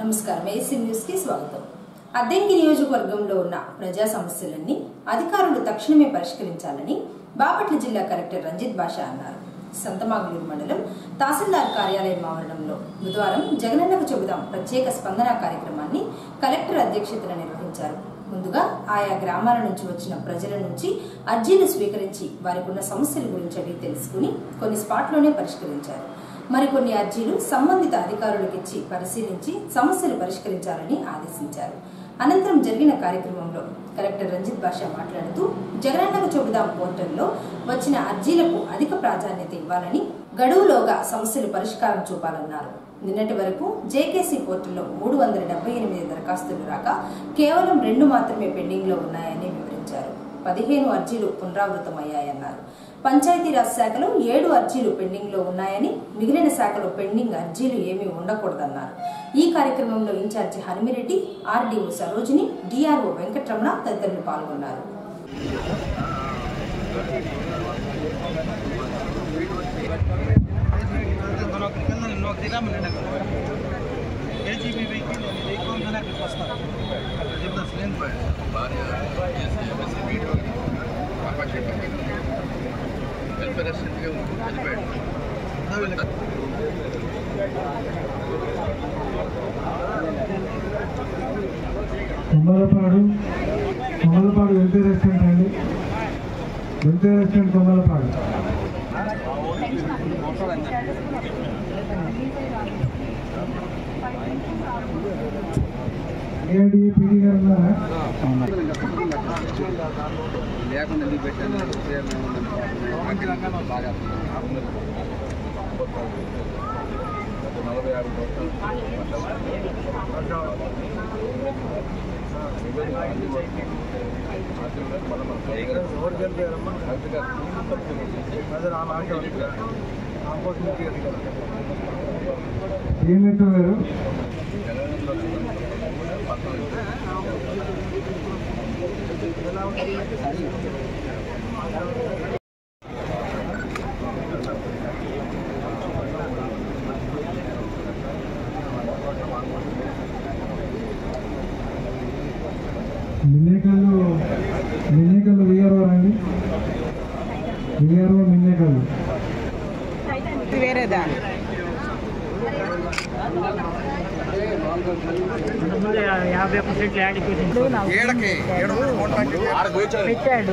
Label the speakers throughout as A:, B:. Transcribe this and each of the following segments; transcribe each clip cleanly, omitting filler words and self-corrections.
A: నమస్కారం AC news కి స్వాగతం. అద్దెంకి నియోజకవర్గంలో ఉన్న ప్రజా సమస్యలన్నీ అధికారులు తక్షణమే పరిష్కరించాలని బాపట్ల జిల్లా కలెక్టర్ రంజిత్ బాషా అన్నారు. సంతమాగులూరు మండలం తహసీల్దార్ కార్యాలయం ఆవరణంలో బుధవారం జగనన్నకు చెబుదాం ప్రత్యేక స్పందన కార్యక్రమాన్ని కలెక్టర్ అధ్యక్షతన నిర్వహించారు. ముందుగా ఆయా గ్రామాల నుంచి వచ్చిన ప్రజల నుంచి అర్జీలు స్వీకరించి వారికి ఉన్న సమస్యల గురించి అడిగి తెలుసుకుని కొన్ని స్పాట్లోనే పరిష్కరించారు. మరికొన్ని అర్జీలు సంబంధిత అధికారులకు ఇచ్చి పరిశీలించి సమస్యలు పరిష్కరించాలని ఆదేశించారు. అనంతరం జరిగిన కార్యక్రమంలో కలెక్టర్ రంజిత్ బాషా మాట్లాడుతూ జగనన్నకు చెబుదాం పోర్టల్లో వచ్చిన అర్జీలకు అధిక ప్రాధాన్యత ఇవ్వాలని, గడువులోగా సమస్యలు పరిష్కారం చూపాలన్నారు. నిన్నటి వరకు జేకేసీ పోర్టల్లో 378 దరఖాస్తులు రాక కేవలం 2 మాత్రమే పెండింగ్ లో ఉన్నాయని వివరించారు. 15 అర్జీలు పునరావృతమయ్యాయన్నారు. పంచాయతీరాజ్ శాఖలో 7 అర్జీలు పెండింగ్ లో ఉన్నాయని, మిగిలిన శాఖలో పెండింగ్ అర్జీలు ఏమీ ఉండకూడదన్నారు. ఈ కార్యక్రమంలో incharge Harimireddy, RDO Sarojini, DRO Venkataramana తదితరులు పాల్గొన్నారు.
B: కొమ్మలపాడు వెళ్తే రెస్టారెంట్ అండి. వెళ్తే రెస్టారెంట్ కొమ్మలపాడు. ఏఐడిపిడి గారు ఉన్నారా?
C: లేకుండా ఎందుకు పెట్టాను బాగా 40
B: ఏమిటో గారు మిన్నేకల్లు వీఆర్ఓ రండి. వీఆర్ఓ మిన్నేకల్లు
D: వేరేదా 50% యాడ్ పెట్టాడు.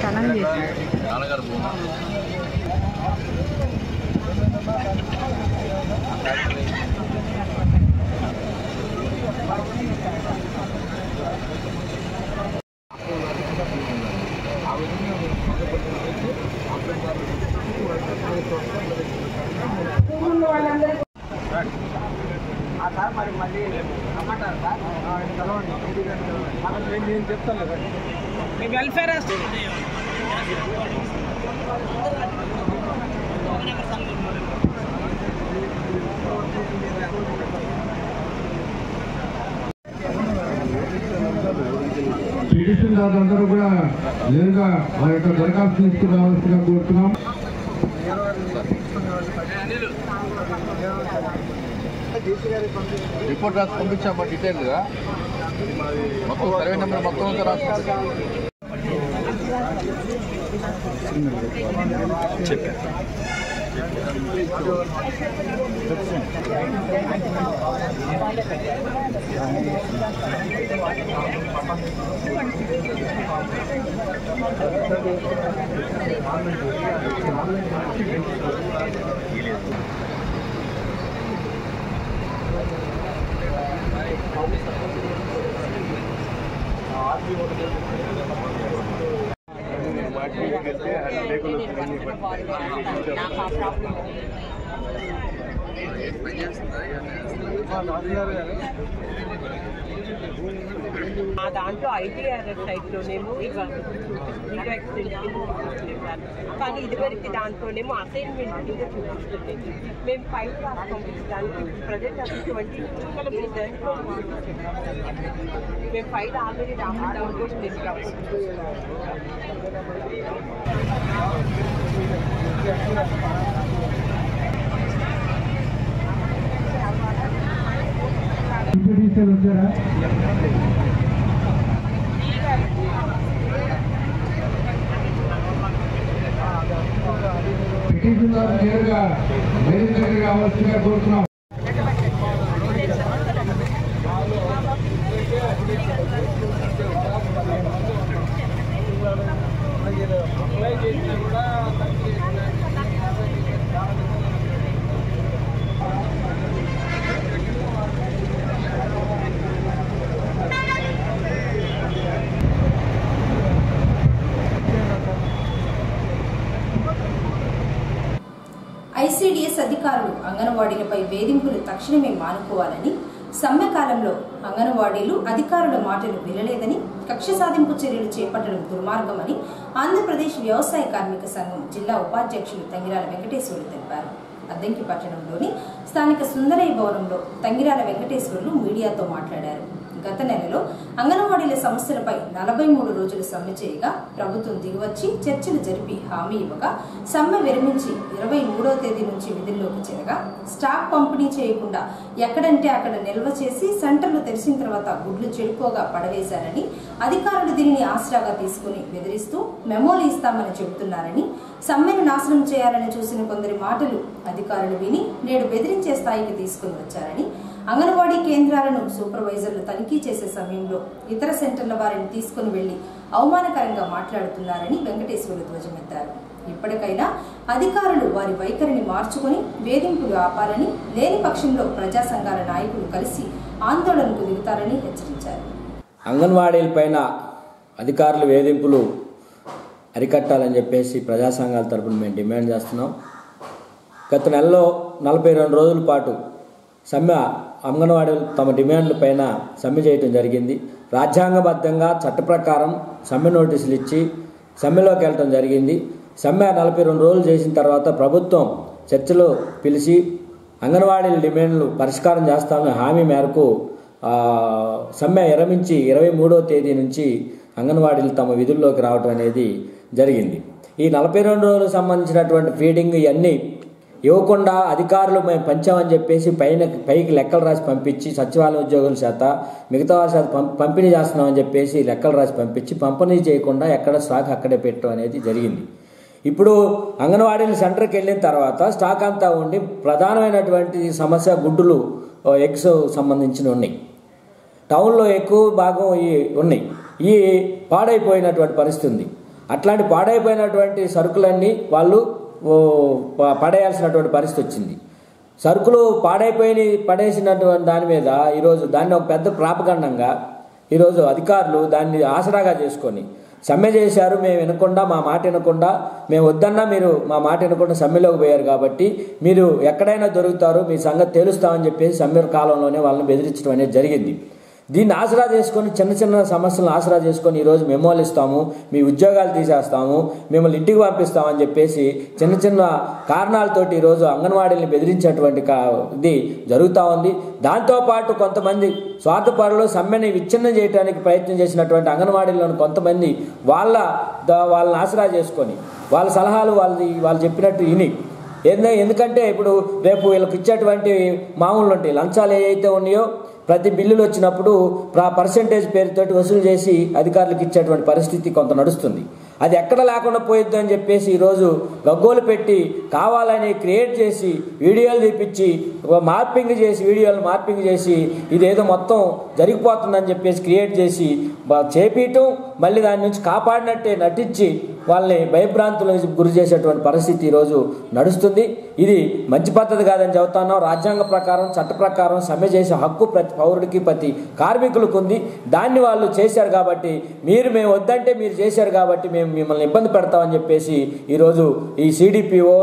D: కనం చేశాడు. మరి మళ్ళీ రమ్మంటారు సార్, నేను చెప్తాను కదా మీ వెల్ఫేర్
B: పిటిషన్ దాంట్లో కూడా నేరుగా మా యొక్క దరఖాస్తు తీసుకురావాల్సిందిగా కోరుతున్నాం.
C: రిపోర్ట్ రాసి పంపించామా డీటెయిల్గా మొత్తం సర్వే నెంబర్ మొత్తం అంతా రాసి
D: దాంట్లో ఐటీఆర్ సైట్లోనేమో కానీ ఇదివరకు దాంట్లోనేమో అసైన్మెంట్ కింద చూపిస్తుంది. మేము ఫైల్ రాసి పంపించడానికి ప్రజెంట్ అసలు 20 మేము ఫైల్ ఆల్రెడీ డౌన్లోడ్ చేస్తాము.
B: టెక్నీషియన్ వచ్చారా? పిటిషన్ ద్వారా నేరుగా వేదిక దగ్గర కావాల్సిందిగా కోరుతున్నాం.
A: ఐసీడీఎస్ అధికారులు అంగన్వాడీలపై వేధింపులు తక్షణమే మానుకోవాలని, సమ్మె కాలంలో అంగన్వాడీలు అధికారుల మాటలు వినలేదని, కక్ష సాధింపు చర్యలు చేపట్టడం దుర్మార్గమని ఆంధ్రప్రదేశ్ వ్యవసాయ కార్మిక సంఘం జిల్లా ఉపాధ్యక్షులు తంగిరాల వెంకటేశ్వర్లు తెలిపారు. అద్దంకి పట్టణంలోని స్థానిక సుందరయ్య భవనంలో తంగిరాల వెంకటేశ్వర్లు మీడియాతో మాట్లాడారు. గత నెలలో అంగన్వాడీల సమస్యలపై 43 రోజులు సమ్మె చేయగా ప్రభుత్వం దిగివచ్చి చర్చలు జరిపి హామీ ఇవ్వగా సమ్మె విరమించి 23వ తేదీ నుంచి విధుల్లోకి చేరగా స్టాక్ పంపిణీ చేయకుండా ఎక్కడంటే అక్కడ నిల్వ చేసి సెంటర్లు తెరిచిన తర్వాత గుడ్లు చెడుకోగా పడవేశారని, అధికారులు దీనిని ఆసరాగా తీసుకుని బెదిరిస్తూ మెమోలు ఇస్తామని చెబుతున్నారని, సమ్మెను నాశనం చేయాలని చూసిన కొందరి మాటలు అధికారులు విని నేడు బెదిరించే స్థాయికి తీసుకుని వచ్చారని, అంగన్వాడీ కేంద్రాలను సూపర్వైజర్లు తనిఖీ చేసే సమయంలో ఇతర సెంటర్ల వారిని తీసుకుని వెళ్లి అవమానకరంగా మాట్లాడుతున్నారని వెంకటేశ్వర్లు ధ్వజమెత్తారు. ఇప్పటికైనా అధికారులు వారి వైఖరిని మార్చుకుని వేధింపులు ఆపాలని, లేని పక్షంలో ప్రజా సంఘాల నాయకులు కలిసి ఆందోళనకు దిగుతారని హెచ్చరించారు.
E: అంగన్వాడీలపైన అధికారులు వేధింపులు అరికట్టాలని చెప్పేసి ప్రజా సంఘాల తరపున మేము డిమాండ్ చేస్తున్నాం. గత నెలలో 42 రోజుల పాటు సమ్మె అంగన్వాడీలు తమ డిమాండ్ల పైన సమ్మె చేయడం జరిగింది. రాజ్యాంగబద్ధంగా చట్ట ప్రకారం సమ్మె నోటీసులు ఇచ్చి సమ్మెలోకి వెళ్ళడం జరిగింది. సమ్మె 42 రోజులు చేసిన తర్వాత ప్రభుత్వం చర్చలు పిలిచి అంగన్వాడీల డిమాండ్లు పరిష్కారం చేస్తామని హామీ మేరకు సమ్మె విరమించి 23వ తేదీ నుంచి అంగన్వాడీలు తమ విధుల్లోకి రావడం అనేది జరిగింది. ఈ 42 రోజులకు సంబంధించినటువంటి ఫీడింగ్ ఇవన్నీ ఇవ్వకుండా అధికారులు మేము పంచామని చెప్పేసి పైకి లెక్కలు రాసి పంపించి సచివాలయ ఉద్యోగుల చేత మిగతా వారి చేత పంపిణీ చేస్తున్నామని చెప్పేసి లెక్కలు రాసి పంపించి పంపిణీ చేయకుండా ఎక్కడ స్టాక్ అక్కడే పెట్టడం అనేది జరిగింది. ఇప్పుడు అంగన్వాడీలు సెంటర్కి వెళ్ళిన తర్వాత స్టాక్ అంతా ఉండి ప్రధానమైనటువంటి సమస్య గుడ్డులు, ఎగ్స్ సంబంధించిన ఉన్నాయి. టౌన్లో ఎక్కువ భాగం ఉన్నాయి. ఈ పాడైపోయినటువంటి పరిస్థితి ఉంది. అట్లాంటి పాడైపోయినటువంటి సరుకులన్నీ వాళ్ళు పడేయాల్సినటువంటి పరిస్థితి వచ్చింది. సరుకులు పడేసినటువంటి దాని మీద ఈరోజు దాన్ని ఒక పెద్ద ప్రాపగండంగా ఈరోజు అధికారులు దాన్ని ఆసరాగా చేసుకొని సమ్మె చేశారు. మేము వినకుండా, మా మాట వినకుండా, మేము వద్దన్నా మీరు మా మాట వినకుండా సమ్మెలోకి పోయారు కాబట్టి మీరు ఎక్కడైనా దొరుకుతారు, మీ సంగతి తేలుస్తామని చెప్పేసి సమ్మె కాలంలోనే వాళ్ళని బెదిరించడం అనేది జరిగింది. దీన్ని ఆసరా చేసుకొని చిన్న చిన్న సమస్యలను ఆసరా చేసుకొని ఈరోజు మెమోలు ఇస్తాము, మీ ఉద్యోగాలు తీసేస్తాము, మిమ్మల్ని ఇంటికి పంపిస్తామని చెప్పేసి చిన్న చిన్న కారణాలతోటి ఈరోజు అంగన్వాడీని బెదిరించేటువంటి ఇది జరుగుతూ ఉంది. దాంతోపాటు కొంతమంది స్వార్థపరులు సమ్మెని విచ్ఛిన్నం చేయడానికి ప్రయత్నం చేసినటువంటి అంగన్వాడీలను కొంతమంది వాళ్ళని ఆసరా చేసుకొని వాళ్ళ సలహాలు వాళ్ళు చెప్పినట్టు విని ఎందుకంటే ఇప్పుడు రేపు వీళ్ళకి ఇచ్చేటువంటి మామూలు ఉంటాయి లంచాలు ఏవైతే ఉన్నాయో ప్రతి బిల్లులు వచ్చినప్పుడు పర్సెంటేజ్ పేరుతోటి వసూలు చేసి అధికారులకు ఇచ్చేటువంటి పరిస్థితి కొంత నడుస్తుంది. అది ఎక్కడ లేకుండా పోయిద్దు అని చెప్పేసి ఈరోజు గగ్గోలు పెట్టి కావాలని క్రియేట్ చేసి వీడియోలు తీపిచ్చి వీడియోలు మార్పింగ్ చేసి ఇదేదో మొత్తం జరిగిపోతుందని చెప్పేసి క్రియేట్ చేసి చేపీయటం, మళ్ళీ దాని నుంచి కాపాడినట్టే నటించి వాళ్ళని భయభ్రాంతులకు గురి చేసేటువంటి పరిస్థితి ఈరోజు నడుస్తుంది. ఇది మంచి పద్ధతి కాదని చెబుతున్నాం. రాజ్యాంగ ప్రకారం, చట్ట ప్రకారం సమ్మె చేసే హక్కు ప్రతి పౌరుడికి, ప్రతి కార్మికులకు ఉంది. దాన్ని వాళ్ళు చేశారు కాబట్టి మేము వద్దంటే మీరు చేశారు కాబట్టి మేము మిమ్మల్ని ఇబ్బంది పెడతామని చెప్పేసి ఈరోజు ఈ సిడిపిఓ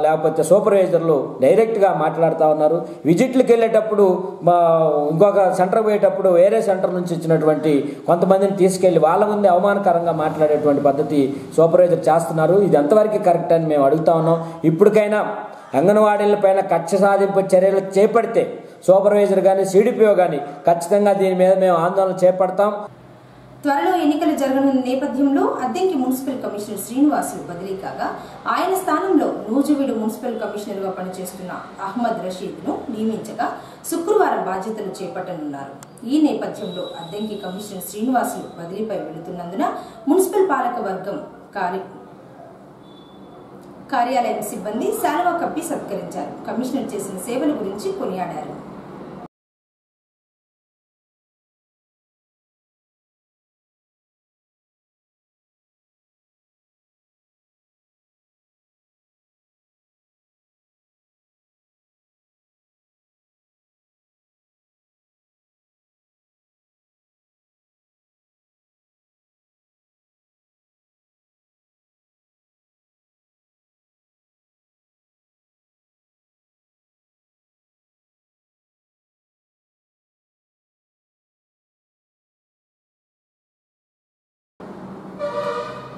E: లేకపోతే సూపర్వైజర్లు డైరెక్ట్గా మాట్లాడుతూ ఉన్నారు. విజిట్లకు వెళ్ళేటప్పుడు ఇంకొక సెంటర్ పోయేటప్పుడు వేరే సెంటర్ నుంచి ఇచ్చినటువంటి కొంతమందిని తీసుకెళ్లి వాళ్ళ ముందే అవమానకరంగా మాట్లాడేటువంటి పద్ధతి సూపర్వైజర్ చేస్తున్నారు. ఇది ఎంతవరకు కరెక్ట్ అని మేము అడుగుతా ఉన్నాం. ఇప్పటికైనా అంగన్వాడీలపైన కక్ష సాధింపు చర్యలు చేపడితే సూపర్వైజర్ కానీ సిడిపిఓ కానీ ఖచ్చితంగా దీని మీద మేము ఆందోళన చేపడతాం.
A: త్వరలో ఎన్నికలు జరగనున్న నేపథ్యంలో అద్దెంకి మున్సిపల్ కమిషనర్ శ్రీనివాసులు బదిలీ కాగా ఆయన స్థానంలో నూజివీడు మున్సిపల్ కమిషనర్గా పనిచేస్తున్న అహ్మద్ రషీద్ను నియమించగా శుక్రవారం శుక్రవారం బాధ్యతలు చేపట్టనున్నారు. ఈ నేపథ్యంలో అద్దంకి కమిషనర్ శ్రీనివాసులు బదిలీపై వెళుతున్నందున మున్సిపల్ పాలక వర్గం కార్యాలయం సిబ్బంది శాలువా కప్పి సత్కరించారు. కమిషనర్ చేసిన సేవల గురించి కొనియాడారు.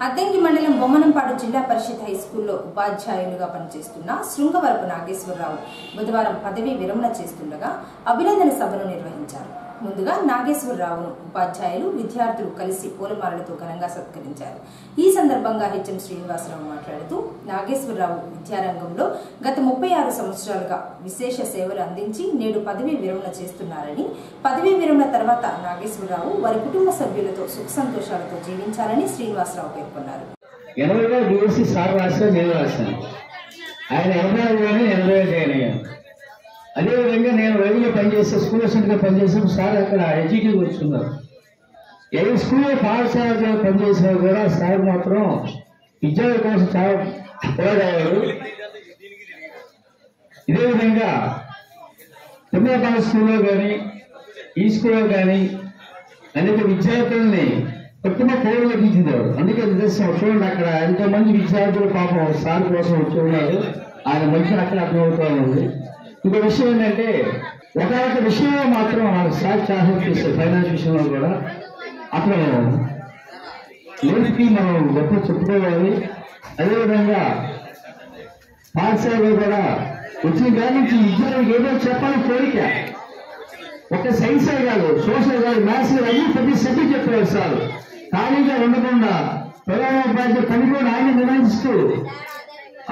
A: అద్దంకి మండలం బొమ్మనంపాడు జిల్లా పరిషత్ హైస్కూల్లో ఉపాధ్యాయులుగా పనిచేస్తున్న శృంగవరపు నాగేశ్వరరావు బుధవారం పదవీ విరమణ చేస్తుండగా అభినందన సభను నిర్వహించారు. ముందుగా నాగేశ్వరరావును ఉపాధ్యాయులు, విద్యార్థులు కలిసి పూలమాలలతో ఘనంగా సత్కరించారు. ఈ సందర్భంగా హెచ్ఎం శ్రీనివాసరావు మాట్లాడుతూ నాగేశ్వరరావు విద్యారంగంలో గత 36 సంవత్సరాలుగా విశేష సేవలు అందించి నేడు పదవీ విరమణ చేస్తున్నారని, పదవీ విరమణ తర్వాత నాగేశ్వరరావు వారి కుటుంబ సభ్యులతో సుఖ సంతోషాలతో జీవించాలని శ్రీనివాసరావు పేర్కొన్నారు.
F: 80లో బీఎస్సీ సార్ రాశాను, నేను రాశాను. ఆయన 86లోనే 80 జాయిన్ అయ్యాను. అదేవిధంగా నేను రవిలో పనిచేస్తే స్కూల్ అసిస్టెంట్గా పనిచేసాను. సార్ అక్కడ ఎడ్యుకేటివ్ వచ్చున్నారు. ఏ స్కూల్లో పాఠశాలలో పనిచేసినా కూడా సార్ మాత్రం విద్యార్థుల కోసం చాలా పోరాడేవారు. ఇదే విధంగా తిమ్మపాల స్కూల్లో కానీ ఈ స్కూల్లో కానీ అనేక విద్యార్థుల్ని కొత్తగా పోరులో తీర్చిదేవారు. అందుకే నిదర్శనం చూడండి, అక్కడ ఎంతోమంది విద్యార్థులు పాపం సార్ కోసం వచ్చి ఉన్నారు. ఆయన మంచి అక్కడ అర్థమవుతూ ఉంది. ఇంకో విషయం ఏంటంటే ఒక విషయంలో మాత్రం నాకు సార్ చాలా హెల్ప్ చేస్తారు. ఫైనాన్స్ విషయంలో కూడా అతను లేనికి మనం గొప్ప చెప్పుకోవాలి. అదేవిధంగా పాఠశాలలో కూడా వచ్చిన దాని నుంచి విద్యార్థులకు ఏదో చెప్పాలని కోరిక. ఒక సైన్సే కాదు, సోషల్ కాదు, మ్యాథ్స్ అన్ని ప్రతి సబ్జెక్ట్ చెప్పారు సార్. ఖాళీగా ఉండకుండా ప్రధానోపాధ్యాయుల పని కూడా ఆయన నిర్వహిస్తూ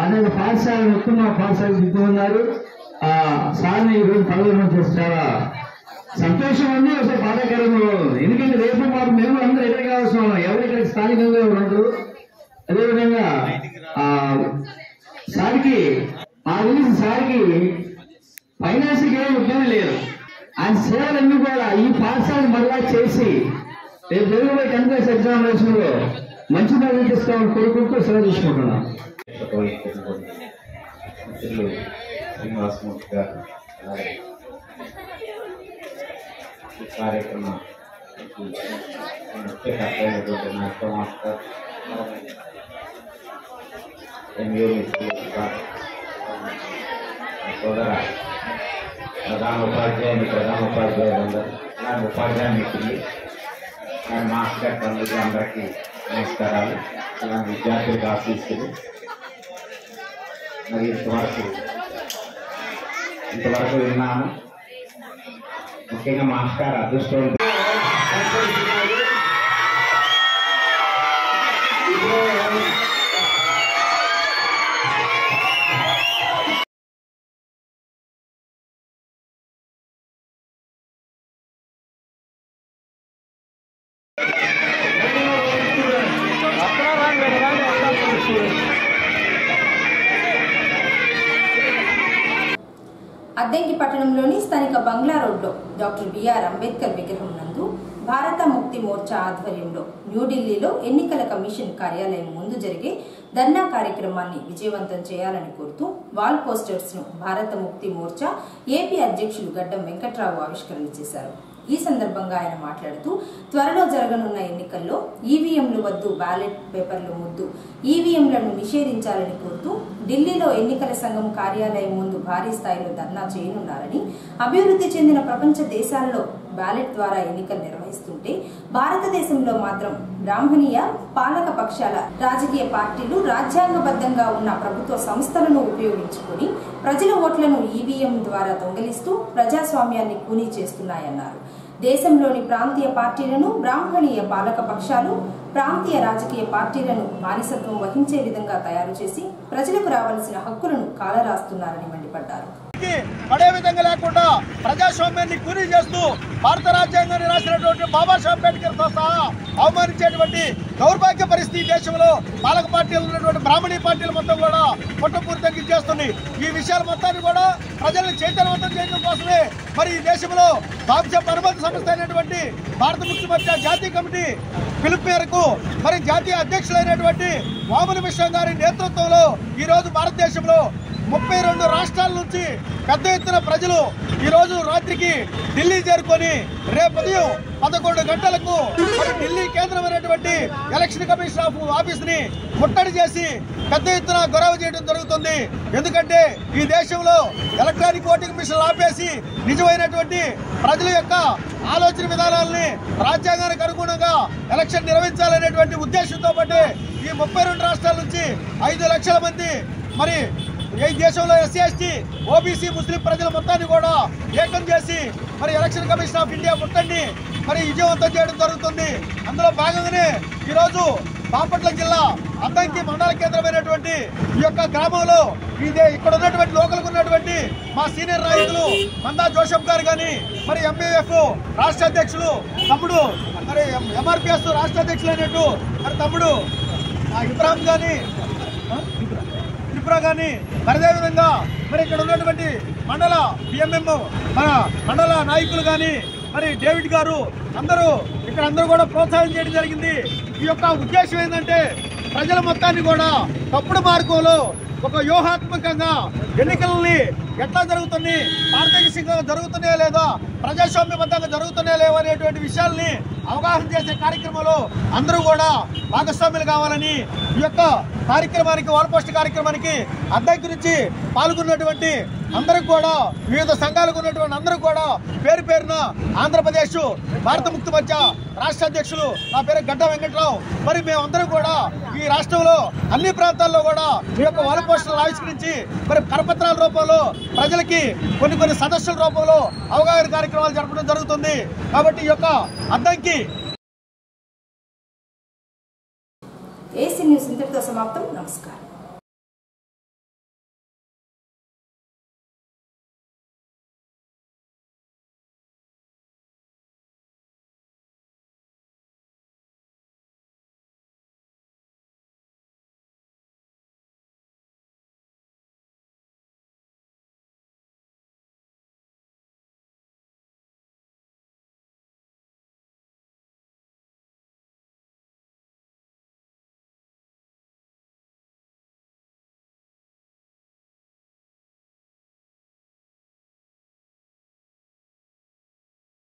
F: అనేక పాఠశాలను ఉత్తమ పాఠశాలకు దిద్దు ఉన్నారు. సార్ని ఈరోజు పదవి చేసి చాలా సంతోషం ఉంది, అసలు బాధాకరంగా ఉంది. ఎందుకంటే రేపు మాకు మేము అందరూ ఎక్కడ కావాల్సిన ఉన్నాం, ఎవరిక్కడ స్థానికంగా ఉండదు. అదేవిధంగా సార్కి సార్కి ఫైనాన్స్కి ఏమి ఇబ్బంది లేదు. ఆయన సేవలన్నీ కూడా ఈ పాఠశాలను మరలా చేసి రేపు జరుగుబోయే 10th క్లాస్ ఎగ్జామినేషన్ లో మంచి మార్కులు తీసుకోవాలని కోరుకుంటూ సెలవు తీసుకుంటున్నాం.
G: శ్రీనివాసమూర్తి గారు ఈ కార్యక్రమం ముఖ్యకర్తైనటువంటి నాటో మాస్టర్ ఎంయూ సోదర ప్రధానోపాధ్యాయులందరూ నా ఉపాధ్యాయ మిత్రులు, నా మాస్టర్ తండ్రులు అందరికీ నమస్కారాలు. నా విద్యార్థులకు ఆశీస్సులు. మరి ఇంతవరకు విన్నాము. ముఖ్యంగా మాస్టర్ అదృష్టం
A: అద్దంకి పట్టణంలోని స్థానిక బంగ్లా రోడ్లో డాక్టర్ బిఆర్ అంబేద్కర్ విగ్రహం నందు భారత ముక్తి మోర్చా ఆధ్వర్యంలో న్యూఢిల్లీలో ఎన్నికల కమిషన్ కార్యాలయం ముందు జరిగే ధర్నా కార్యక్రమాన్ని విజయవంతం చేయాలని కోరుతూ వాల్ పోస్టర్స్ ను భారత ముక్తి మోర్చా ఏపీ అధ్యక్షులు గడ్డం వెంకట్రావు ఆవిష్కరణ చేశారు. ఈ సందర్భంగా ఆయన మాట్లాడుతూ త్వరలో జరగనున్న ఎన్నికల్లో ఈవీఎంలు వద్దు, బ్యాలెట్ పేపర్లు ముద్దు, ఈవీఎంలను నిషేధించాలని కోరుతూ ఢిల్లీలో ఎన్నికల సంఘం కార్యాలయం ముందు భారీ స్థాయిలో ధర్నా చేయనున్నారని, అభివృద్ధి చెందిన ప్రపంచ దేశాల్లో బ్యాలెట్ ద్వారా ఎన్నికలు నిర్వహిస్తుంటే భారతదేశంలో మాత్రం బ్రాహ్మణీయ పాలక పక్షాల రాజకీయ పార్టీలు రాజ్యాంగబద్ధంగా ఉన్న ప్రభుత్వ సంస్థలను ఉపయోగించుకొని ప్రజల ఓట్లను ఈవీఎం ద్వారా దొంగిలిస్తూ ప్రజాస్వామ్యాన్ని కూనీ చేస్తున్నాయన్నారు. దేశంలోని ప్రాంతీయ పార్టీలను బ్రాహ్మణీయ పాలక పక్షాలు ప్రాంతీయ రాజకీయ పార్టీలను బానిసత్వం వహించే విధంగా తయారు చేసి ప్రజలకు రావాల్సిన హక్కులను కాలరాస్తున్నారని మండిపడ్డారు.
H: అదే విధంగా లేకుండా ప్రజాస్వామ్యాన్ని కూలీ చేస్తూ భారత రాజ్యాంగాన్ని రాసినటువంటి బాబాసాహెబ్ అంబేద్కర్ తో సహా అవమానించేటువంటి దౌర్భాగ్య పరిస్థితి దేశంలో పాలక పార్టీలు ఉన్నటువంటి బ్రాహ్మణీ పార్టీలు మొత్తం కూడా పుట్టపూర్తి తగ్గించేస్తుంది. ఈ విషయాల మొత్తాన్ని కూడా ప్రజల్ని చైతన్యవంతం చేయడం కోసమే మరి ఈ దేశంలో బాబాసాహెబ్ అనుబంధ సంస్థ అయినటువంటి భారత ముఖ్యమంత్రి జాతీయ కమిటీ పిలుపు మేరకు మరి జాతీయ అధ్యక్షులైనటువంటి వామన మిశ్రా గారి నేతృత్వంలో ఈ రోజు భారతదేశంలో 32 రాష్ట్రాల నుంచి పెద్ద ఎత్తున ప్రజలు ఈ రోజు రాత్రికి ఢిల్లీ చేరుకొని రేపు ఉదయం 11 గంటలకు మరి ఢిల్లీ కేంద్రమైనటువంటి ఎలక్షన్ కమిషన్ ఆఫీస్ ని ముట్టడి చేసి పెద్ద ఎత్తున గొడవ చేయడం జరుగుతుంది. ఎందుకంటే ఈ దేశంలో ఎలక్ట్రానిక్ ఓటింగ్ మిషన్ ఆపేసి నిజమైనటువంటి ప్రజల యొక్క ఆలోచన విధానాలని రాజ్యాంగానికి అనుగుణంగా ఎలక్షన్ నిర్వహించాలనేటువంటి ఉద్దేశంతో పాటు ఈ 32 రాష్ట్రాల నుంచి 5 లక్షల మంది మరి ఈ దేశంలో ఎస్సీ ఎస్టీ ఓబీసీ ముస్లిం ప్రజల మొత్తాన్ని కూడా ఏకం చేసి మరి ఎలక్షన్ కమిషన్ ఆఫ్ ఇండియా ముట్టడిని మరి విజయవంతం చేయడం జరుగుతుంది. అందులో భాగంగానే ఈరోజు బాపట్ల జిల్లా అద్దంకి మండల కేంద్రమైనటువంటి ఈ యొక్క గ్రామంలో ఇక్కడ ఉన్నటువంటి లోకల్గా ఉన్నటువంటి మా సీనియర్ నాయకులు మందా జోసెఫ్ గారు కానీ మరి ఎంపీఎఫ్ రాష్ట్ర అధ్యక్షులు తమ్ముడు మరి ఎంఆర్పిఎస్ రాష్ట్ర అధ్యక్షులు అయినట్టు మరి తమ్ముడు ఇబ్రాహిం కానీ కానీ మరి అదేవిధంగా మరి ఇక్కడ ఉన్నటువంటి మండల పిఎంఎం మన మండల నాయకులు కానీ మరి డేవిడ్ గారు అందరూ కూడా ప్రోత్సాహం చేయడం జరిగింది. ఈ యొక్క ఉద్దేశం ఏంటంటే ప్రజల మొత్తాన్ని కూడా తప్పుడు మార్గంలో ఒక వ్యూహాత్మకంగా ఎన్నికల్ని ఎట్లా జరుగుతుంది, పారదర్శకంగా జరుగుతున్నాయా లేదా, ప్రజాస్వామ్యబద్ధంగా జరుగుతున్నాయా లేవా అనేటువంటి విషయాల్ని అవగాహన చేసే కార్యక్రమంలో అందరూ కూడా భాగస్వాములు కావాలని ఈ యొక్క కార్యక్రమానికి వాల్పోస్ట్ కార్యక్రమానికి అద్దంకి నుంచి పాల్గొన్నటువంటి అందరూ కూడా వివిధ సంఘాలకు ఉన్నటువంటి అందరూ కూడా పేరు పేరున ఆంధ్రప్రదేశ్ భారత ముక్తి మోర్చా రాష్ట్ర అధ్యక్షులు నా పేరు గడ్డ వెంకట్రావు మరి మేమందరం కూడా ఈ రాష్ట్రంలో అన్ని ప్రాంతాల్లో కూడా ఈ యొక్క వాల్పోస్టులను ఆవిష్కరించి మరి కరపత్రాల రూపంలో ప్రజలకి కొన్ని సదస్సుల రూపంలో అవగాహన కార్యక్రమాలు జరపడం జరుగుతుంది. కాబట్టి ఈ యొక్క అద్దంకి
A: ఏసీ న్యూస్ ఇంతటితో సమాప్తం. నమస్కారం.